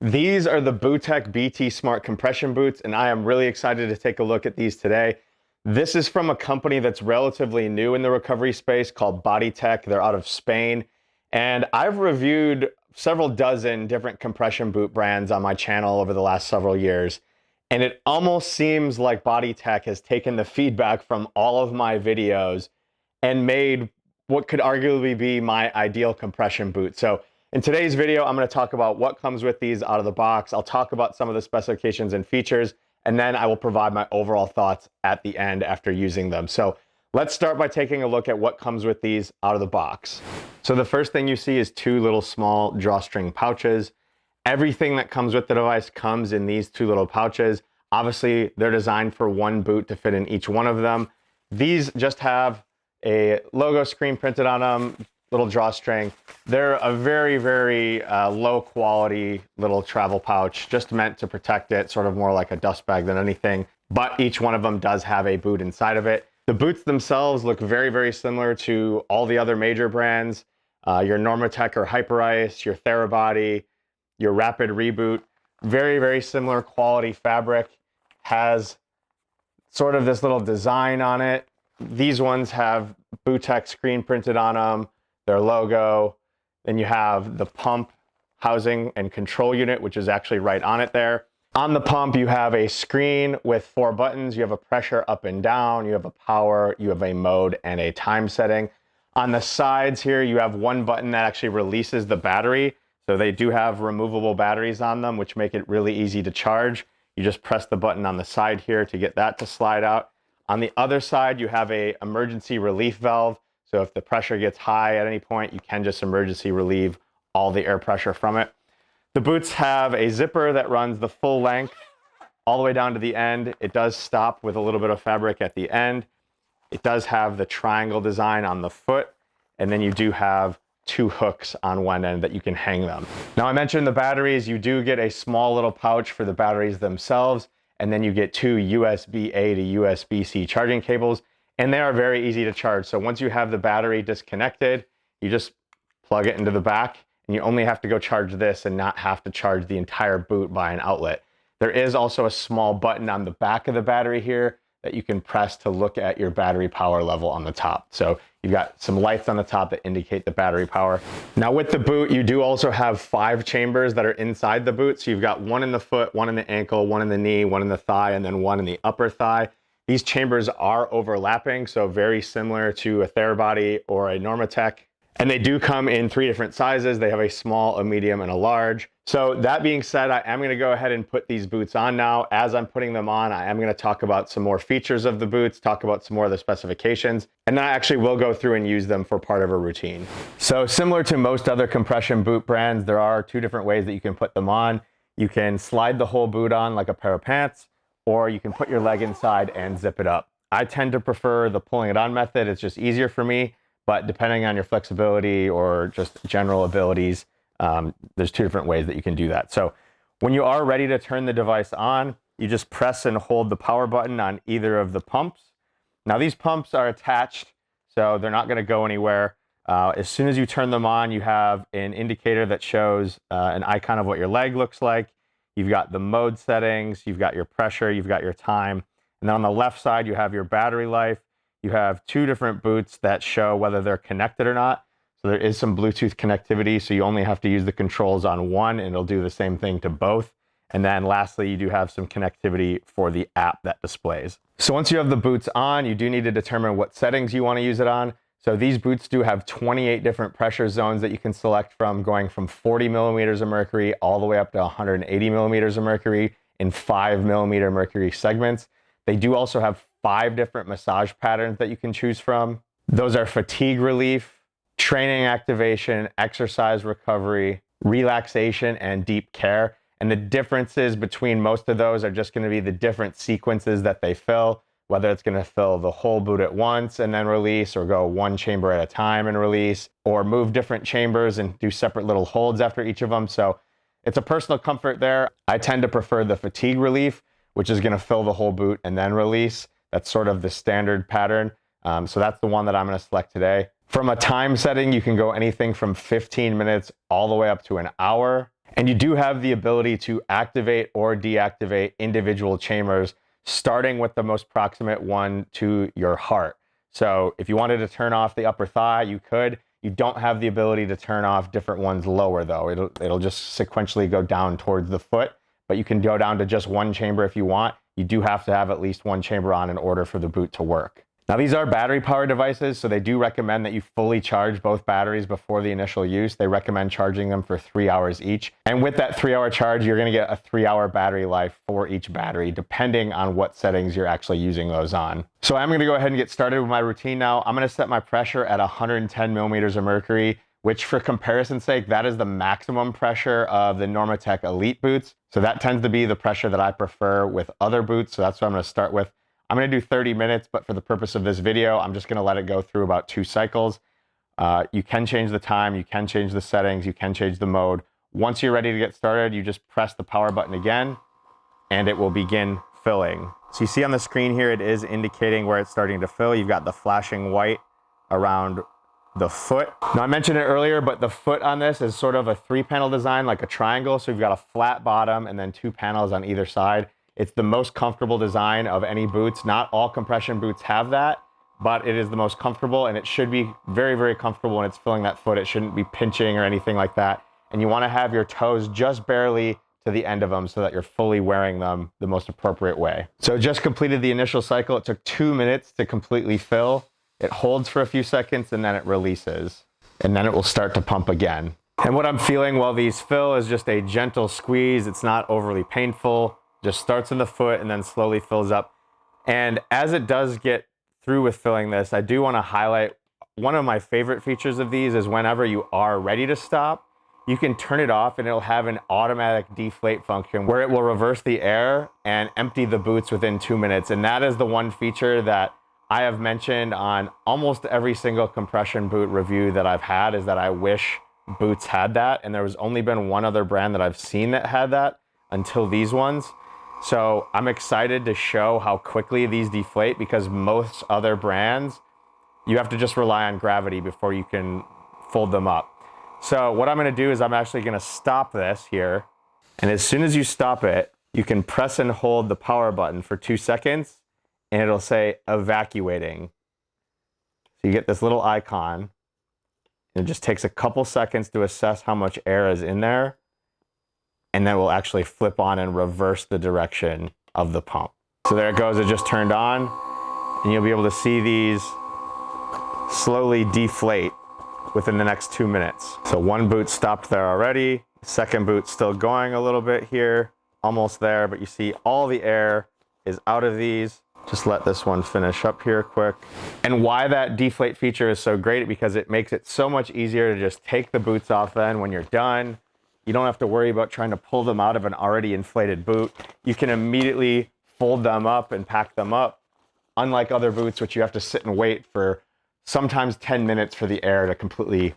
These are the BooTech BT Smart compression boots, and I am really excited to take a look at these today. This is from a company that's relatively new in the recovery space called BodyTech. They're out of Spain, and I've reviewed several dozen different compression boot brands on my channel over the last several years, and it almost seems like BodyTech has taken the feedback from all of my videos and made what could arguably be my ideal compression boot. So in today's video, I'm going to talk about what comes with these out of the box. I'll talk about some of the specifications and features, and then I will provide my overall thoughts at the end after using them. So let's start by taking a look at what comes with these out of the box. So the first thing you see is two little small drawstring pouches. Everything that comes with the device comes in these two little pouches. Obviously, they're designed for one boot to fit in each one of them. These just have a logo screen printed on them, little drawstring. They're a very low quality little travel pouch, just meant to protect it, sort of more like a dust bag than anything. But each one of them does have a boot inside of it. The boots themselves look very similar to all the other major brands, your Normatec or Hyperice, your Therabody, your Rapid Reboot. Very similar quality fabric, has sort of this little design on it. These ones have BooTech screen printed on them, their logo. Then you have the pump housing and control unit, which is actually right on it there. On the pump, you have a screen with 4 buttons. You have a pressure up and down, you have a power, you have a mode, and a time setting. On the sides here, you have one button that actually releases the battery. So they do have removable batteries on them, which make it really easy to charge. You just press the button on the side here to get that to slide out. On the other side, you have a emergency relief valve. So if the pressure gets high at any point, you can just emergency relieve all the air pressure from it. The boots have a zipper that runs the full length all the way down to the end. It does stop with a little bit of fabric at the end. It does have the triangle design on the foot, and then you do have 2 hooks on one end that you can hang them. Now I mentioned the batteries. You do get a small little pouch for the batteries themselves, and then you get 2 USB-A to USB-C charging cables, and they are very easy to charge. So once you have the battery disconnected, you just plug it into the back, and you only have to go charge this and not have to charge the entire boot by an outlet. There is also a small button on the back of the battery here that you can press to look at your battery power level on the top. So you've got some lights on the top that indicate the battery power. Now with the boot, you do also have 5 chambers that are inside the boot. So you've got one in the foot, one in the ankle, one in the knee, one in the thigh, and then one in the upper thigh. These chambers are overlapping, so very similar to a Therabody or a Normatec. And they do come in 3 different sizes. They have a small, a medium, and a large. So that being said, I am going to go ahead and put these boots on now. As I'm putting them on, I am going to talk about some more features of the boots, talk about some more of the specifications, and then I actually will go through and use them for part of a routine. So similar to most other compression boot brands, there are 2 different ways that you can put them on. You can slide the whole boot on like a pair of pants, or you can put your leg inside and zip it up. I tend to prefer the pulling it on method. It's just easier for me. But depending on your flexibility or just general abilities, there's 2 different ways that you can do that. So when you are ready to turn the device on, you just press and hold the power button on either of the pumps. Now these pumps are attached, so they're not going to go anywhere. As soon as you turn them on, you have an indicator that shows an icon of what your leg looks like. You've got the mode settings, you've got your pressure, you've got your time. And then on the left side, you have your battery life. You have 2 different boots that show whether they're connected or not. So there is some Bluetooth connectivity, so you only have to use the controls on one and it'll do the same thing to both. And then lastly, you do have some connectivity for the app that displays. So once you have the boots on, you do need to determine what settings you want to use it on. So these boots do have 28 different pressure zones that you can select from, going from 40 millimeters of mercury all the way up to 180 millimeters of mercury in 5 millimeter mercury segments. They do also have 5 different massage patterns that you can choose from. Those are fatigue relief, training activation, exercise recovery, relaxation, and deep care. And the differences between most of those are just going to be the different sequences that they fill, whether it's going to fill the whole boot at once and then release, or go 1 chamber at a time and release, or move different chambers and do separate little holds after each of them. So it's a personal comfort there. I tend to prefer the fatigue relief, which is going to fill the whole boot and then release. That's sort of the standard pattern. So that's the one that I'm going to select today. From a time setting, you can go anything from 15 minutes all the way up to an hour. And you do have the ability to activate or deactivate individual chambers, starting with the most proximate one to your heart. So if you wanted to turn off the upper thigh, you could. You don't have the ability to turn off different ones lower though. It'll just sequentially go down towards the foot, but you can go down to just one chamber if you want. You do have to have at least one chamber on in order for the boot to work. Now these are battery powered devices, so they do recommend that you fully charge both batteries before the initial use. They recommend charging them for 3 hours each. And with that 3-hour charge, you're gonna get a 3-hour battery life for each battery, depending on what settings you're actually using those on. So I'm gonna go ahead and get started with my routine now. I'm gonna set my pressure at 110 millimeters of mercury, which for comparison's sake, that is the maximum pressure of the Normatec Elite boots. So that tends to be the pressure that I prefer with other boots. So that's what I'm gonna start with. I'm gonna do 30 minutes, but for the purpose of this video, I'm just gonna let it go through about 2 cycles. You can change the time, you can change the settings, you can change the mode. Once you're ready to get started, you just press the power button again, and it will begin filling. So you see on the screen here, it is indicating where it's starting to fill. You've got the flashing white around the foot. Now I mentioned it earlier, but the foot on this is sort of a 3-panel design, like a triangle. So you've got a flat bottom and then 2 panels on either side. It's the most comfortable design of any boots. Not all compression boots have that, but it is the most comfortable, and it should be very, very comfortable when it's filling that foot. It shouldn't be pinching or anything like that. And you wanna have your toes just barely to the end of them so that you're fully wearing them the most appropriate way. So just completed the initial cycle. It took 2 minutes to completely fill. It holds for a few seconds and then it releases. And then it will start to pump again. And what I'm feeling while these fill is just a gentle squeeze. It's not overly painful. Just starts in the foot and then slowly fills up. And as it does get through with filling this, I do want to highlight one of my favorite features of these is whenever you are ready to stop, you can turn it off and it'll have an automatic deflate function where it will reverse the air and empty the boots within 2 minutes. And that is the one feature that I have mentioned on almost every single compression boot review that I've had, is that I wish boots had that. And there was only been one other brand that I've seen that had that until these ones. So I'm excited to show how quickly these deflate, because most other brands, you have to just rely on gravity before you can fold them up. So what I'm gonna do is I'm actually gonna stop this here. And as soon as you stop it, you can press and hold the power button for 2 seconds and it'll say evacuating. So you get this little icon. It just takes a couple seconds to assess how much air is in there. And then we'll actually flip on and reverse the direction of the pump. So there it goes, it just turned on, and you'll be able to see these slowly deflate within the next 2 minutes. So one boot stopped there already, second boot still going a little bit here, almost there, but you see all the air is out of these. Just let this one finish up here quick. And why that deflate feature is so great, because it makes it so much easier to just take the boots off then when you're done. You don't have to worry about trying to pull them out of an already inflated boot. You can immediately fold them up and pack them up, unlike other boots, which you have to sit and wait for sometimes 10 minutes for the air to completely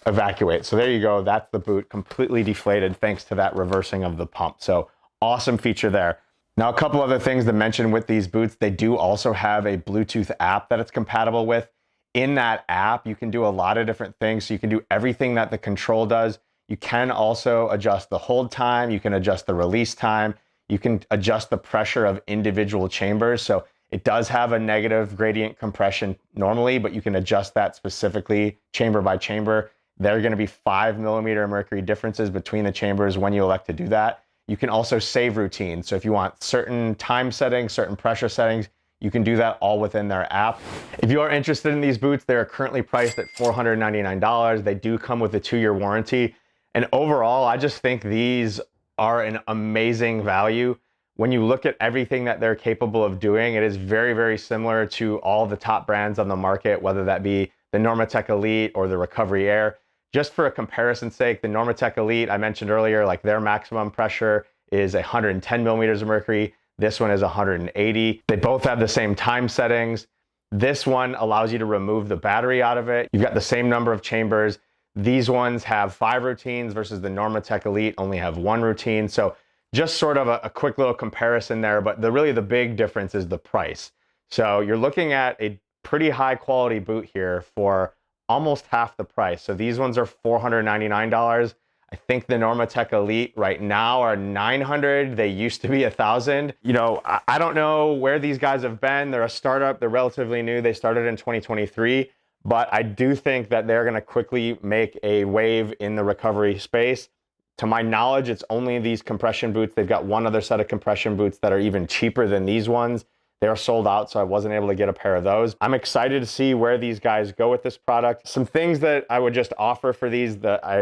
evacuate. So there you go, that's the boot completely deflated thanks to that reversing of the pump. So awesome feature there. Now, a couple other things to mention with these boots, they do also have a Bluetooth app that it's compatible with. In that app, you can do a lot of different things. So you can do everything that the Control does. You can also adjust the hold time, you can adjust the release time, you can adjust the pressure of individual chambers. So it does have a negative gradient compression normally, but you can adjust that specifically chamber by chamber. There are going to be 5 millimeter mercury differences between the chambers when you elect to do that. You can also save routines. So if you want certain time settings, certain pressure settings, you can do that all within their app. If you are interested in these boots, they are currently priced at $499. They do come with a 2-year warranty. And overall, I just think these are an amazing value. When you look at everything that they're capable of doing, it is very, very similar to all the top brands on the market, whether that be the Normatec Elite or the Recovery Air. Just for a comparison's sake, the Normatec Elite, I mentioned earlier, like their maximum pressure is 110 millimeters of mercury. This one is 180. They both have the same time settings. This one allows you to remove the battery out of it. You've got the same number of chambers. These ones have 5 routines versus the Normatec Elite only have 1 routine. So just sort of a quick little comparison there, but really the big difference is the price. So you're looking at a pretty high quality boot here for almost half the price. So these ones are $499. I think the Normatec Elite right now are 900. They used to be 1,000. You know, I don't know where these guys have been. They're a startup. They're relatively new. They started in 2023, but I do think that they're going to quickly make a wave in the recovery space. To my knowledge, it's only these compression boots. They've got one other set of compression boots that are even cheaper than these ones. They are sold out, so I wasn't able to get a pair of those. I'm excited to see where these guys go with this product. Some things that I would just offer for these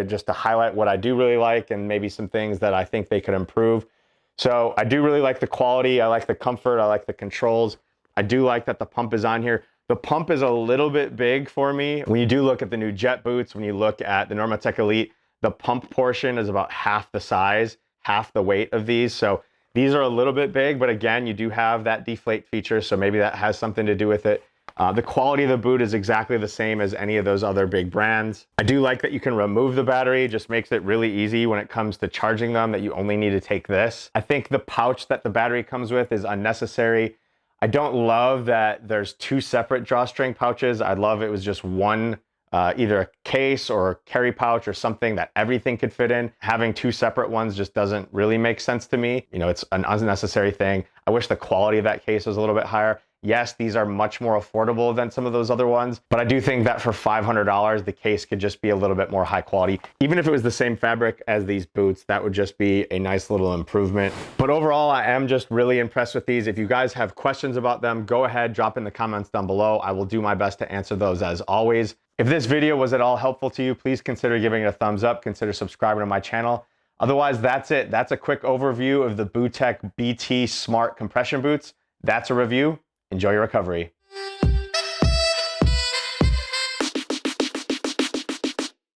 just to highlight what I do really like and maybe some things that I think they could improve. So I do really like the quality. I like the comfort. I like the controls. I do like that the pump is on here. The pump is a little bit big for me. When you do look at the new Jet boots, when you look at the Normatec Elite, the pump portion is about half the size, half the weight of these. So these are a little bit big, but again, you do have that deflate feature, so maybe that has something to do with it. The quality of the boot is exactly the same as any of those other big brands. I do like that you can remove the battery. It just makes it really easy when it comes to charging them, that you only need to take this. I think the pouch that the battery comes with is unnecessary. I don't love that there's two separate drawstring pouches. I'd love it was just one, either a case or a carry pouch or something that everything could fit in. Having two separate ones just doesn't really make sense to me. You know, it's an unnecessary thing. I wish the quality of that case was a little bit higher. Yes, these are much more affordable than some of those other ones, but I do think that for $500, the case could just be a little bit more high quality. Even if it was the same fabric as these boots, that would just be a nice little improvement. But overall, I am just really impressed with these. If you guys have questions about them, go ahead, drop in the comments down below. I will do my best to answer those as always. If this video was at all helpful to you, please consider giving it a thumbs up, consider subscribing to my channel. Otherwise, that's it. That's a quick overview of the BooTech BT Smart compression boots. That's a review. Enjoy your recovery.